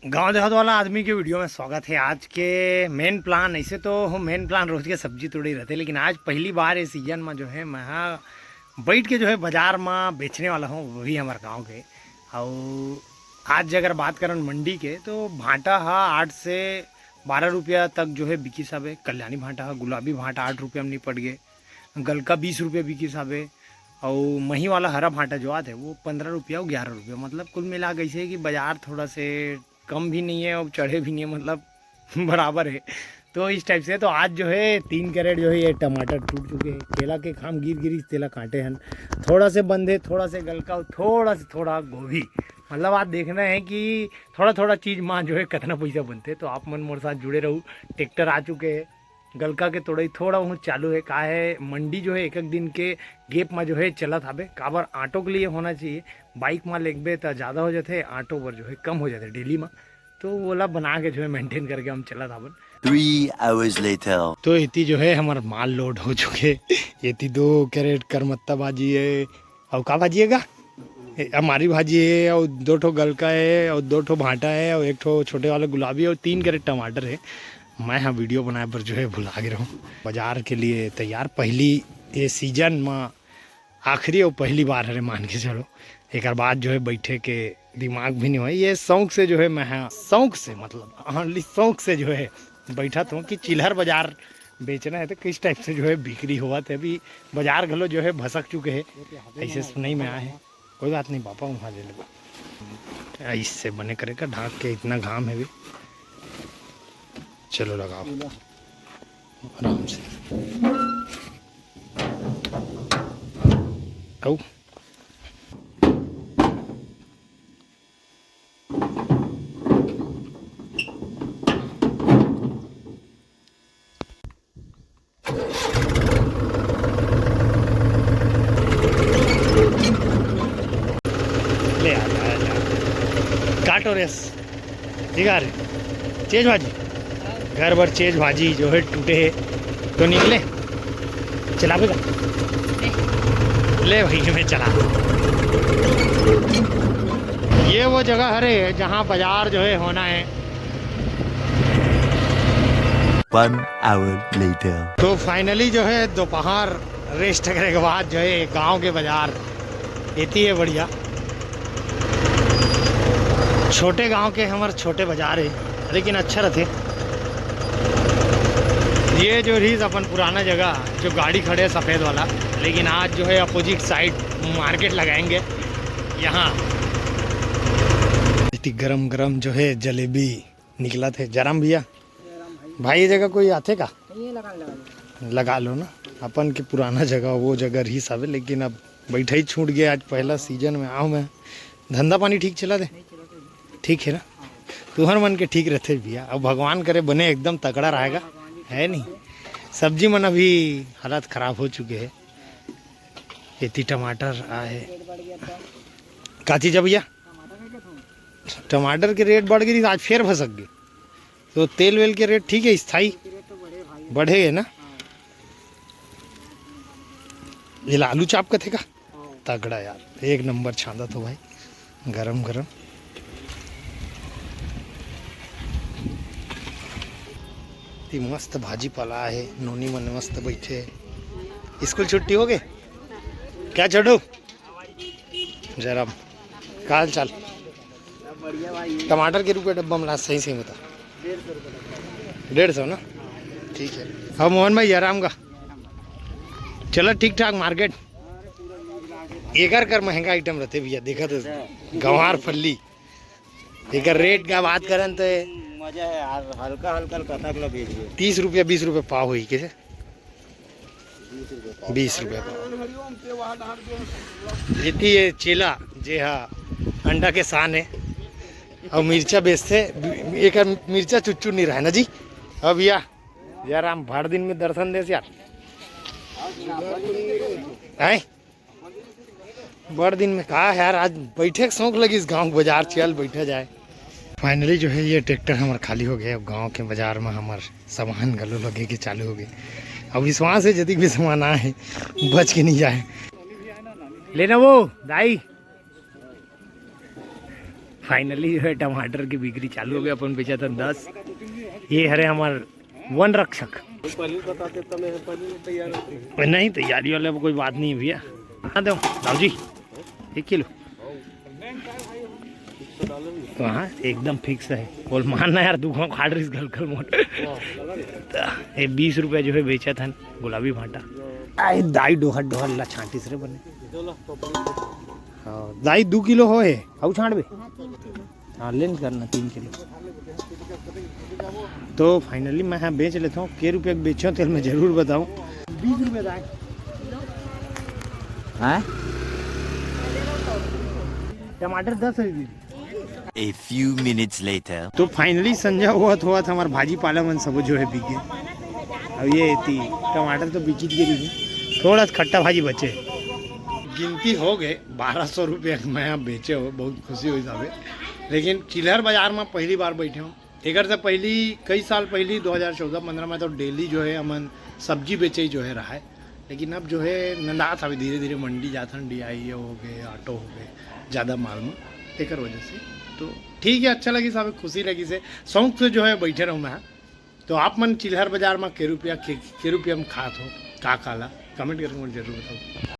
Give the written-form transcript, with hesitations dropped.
गांव देहात वाला आदमी के वीडियो में स्वागत है। आज के मेन प्लान, ऐसे तो मेन प्लान रोज के सब्जी तोड़ी रहते, लेकिन आज पहली बार इस सीजन में जो है मैं बैठ के जो है बाजार में बेचने वाला हूँ, वो भी हमारे गांव के। और आज अगर बात करें मंडी के, तो भांटा हा 8 से 12 रुपया तक जो है बिकी साबे। कल्याणी भांटा हा, गुलाबी भांटा 8 रुपया में निपट गए, गलका 20 रुपये बिकी साबे। और मही वाला हरा भांटा जो आते वो 15 रुपया और 11 रुपया। मतलब कुल मिला के ऐसे कि बाजार थोड़ा से कम भी नहीं है और चढ़े भी नहीं है, मतलब बराबर है। तो इस टाइप से तो आज जो है 3 कैरेट जो है ये टमाटर टूट चुके हैं। केला के खाम गिर गिरी तेला कांटे हैं, थोड़ा से बंदे, थोड़ा से गलका, थोड़ा गोभी। मतलब आज देखना है कि थोड़ा थोड़ा चीज़ माँ जो है कितना पैसा बनते। तो आप मन मोर साथ जुड़े रहो। ट्रैक्टर आ चुके हैं, गलका के तोड़ाई थोड़ा बहुत चालू है। का है मंडी जो है एक एक दिन के गेप में जो है चलत हाबे। काबर आटो के लिए होना चाहिए, बाइक में लेगबे तो ज़्यादा हो जाते, आटो पर जो है कम हो जाते डेली में। तो ओला बना के जो है मेंटेन करके हम चलत हाबन। 3 hours later. तो इतनी जो है हमारा माल लोड हो चुके। इतनी 2 कैरेट करमत्ता भाजी है, और का भाजी है का हमारी भाजी है, और 2 ठो गलका है, और 2 ठो भांटा है, और 1 ठो छोटे वाला गुलाबी है, और 3 कैरेट टमाटर है। मैं हाँ वीडियो बनाए पर जो है भुला गया हूँ। बाजार के लिए तैयार, पहली ये सीजन में आखिरी और पहली बार है मान के चलो। एक बाद जो है बैठे के दिमाग भी नहीं हो, ये शौक से जो है मैं हाँ शौक से, मतलब हाँ शौक से जो है बैठा था कि चिल्हर बाजार बेचना है तो किस टाइप से जो है बिक्री हुआ था। अभी बाजार घलो जो है भसक चुके हैं, ऐसे सुनाई में आए हैं। कोई बात नहीं पापा, वहाँ ले लेगा, इससे बने करेगा ढाक के। इतना घाम है भी, चलो लगाओ आराम से। आओ ले आ काटो रेस दिखा रहे चेज भाजी, घर भर चेज भाजी जो है टूटे है तो निकले। चला बेगा ले भाई मैं चला। ये वो जगह है जहाँ बाजार जो है होना है। 1 hour later. तो फाइनली जो है दोपहर रेस्ट करने के बाद जो है गांव के बाजार इतनी है बढ़िया। छोटे गांव के हमारे छोटे बाजार है, लेकिन अच्छा रहते। ये जो रही अपन पुराना जगह जो गाड़ी खड़े है सफ़ेद वाला, लेकिन आज जो है अपोजिट साइड मार्केट लगाएंगे यहाँ। इतनी गरम गरम जो है जलेबी निकला थे। जराम भैया भाई ये जगह कोई आते का लगा लो ना। अपन के पुराना जगह वो जगह रही सब, लेकिन अब बैठे ही छूट गया। आज पहला सीजन में आओ मैं। धंधा पानी ठीक चला दे, ठीक है ना? तुहर मन के ठीक रहते भैया। अब भगवान करे बने एकदम तगड़ा रहेगा, है नहीं? सब्जी मन अभी हालत ख़राब हो चुके हैं। इतनी टमाटर आए का चीज़ भैया, टमाटर के रेट बढ़ गई, आज फिर भसक गए। तो तेल वेल के रेट ठीक है, स्थाई बढ़े है ना? ये आलू चाप का थे का तगड़ा यार, एक नंबर छांदा तो भाई, गरम गरम। मस्त भाजी पाला है, नोनी मन मस्त बैठे। स्कूल छुट्टी हो गए क्या छोड़ो? जरा का हाल चाल? टमाटर के रुपये डब्बा मिला सही सही बता। 150 ना, ठीक है। अब मोहन भाई आराम का चलो ठीक ठाक मार्केट। एक कर महंगा आइटम रहते भैया, देखा तो गंवार फल्ली एक रेट का बात करें तो मजा है यार। हल्का हल्का कथा किलो बेच गए 30 रुपया 20 रुपये पाव हुई कैसे 20 रुपये पाव। इतनी ये चेला जे हाँ अंडा के सान है, और मिर्चा बेचते। एक मिर्चा चुच्चू नहीं रहा है ना जी। अब भैया यार हम भर दिन में दर्शन दे यार है बड़ दिन में कहा यार। आज बैठे शौक लगी इस गांव बाजार, चल बैठा जाए। फाइनली जो है ये ट्रैक्टर हमारा खाली हो गया। अब गांव के बाजार में हमारे सामान गलो लगे के चालू हो गए। अब विश्वास है यदि भी सामान आए बच के नहीं जाए लेना वो दाई। फाइनली जो है टमाटर की बिक्री चालू हो गई। अपन बेचा था 10। ये हरे हमारे वन रक्षक। नहीं तैयारी वाले कोई बात नहीं है भैया। हाँ दो दाऊ जी 1 किलो। तो हाँ एकदम फिक्स है। बोल मानना यार दुकान खाड़ रही गल कल मोट। ये 20 रुपये जो है बेचा था गुलाबी भाटा। आई दाई डोहर डोहर ला छांटीस रे बने। हाँ दाई 2 किलो हो है आउ छाड़ बे। हाँ लेन करना 3 किलो। तो फाइनली मैं यहाँ बेच लेता हूँ। के रुपये बेचो तेल मैं जरूर बताऊँ। 20 रुपये दाई। हाँ टमाटर 10 है दीदी। A few minutes later. तो फाइनली संजय हुआ था हमारा भाजी पाला मन सब जो है बिके। अब ये थी टमाटर तो बिकी गई। थोड़ा सा खट्टा भाजी बचे। गिनती हो गए 1200 रुपये मैं यहाँ बेचे हो। बहुत खुशी हुई साहब। लेकिन चिल्हर बाजार में पहली बार बैठे हूँ। एक से पहली कई साल पहली 2014-15 में तो डेली जो है अमन सब्जी बेचे ही जो है रहा है। लेकिन अब जो है नंदात अभी धीरे धीरे मंडी जाता DI हो गए ऑटो हो गए ज़्यादा माल में एक वजह से। तो ठीक है अच्छा लगी साहब खुशी लगी से शौक से जो है बैठे रहूँ मैं। तो आप मन चिल्हर बाजार में के रुपया में खात हो का काला कमेंट करके मुझे जरूर बताओ।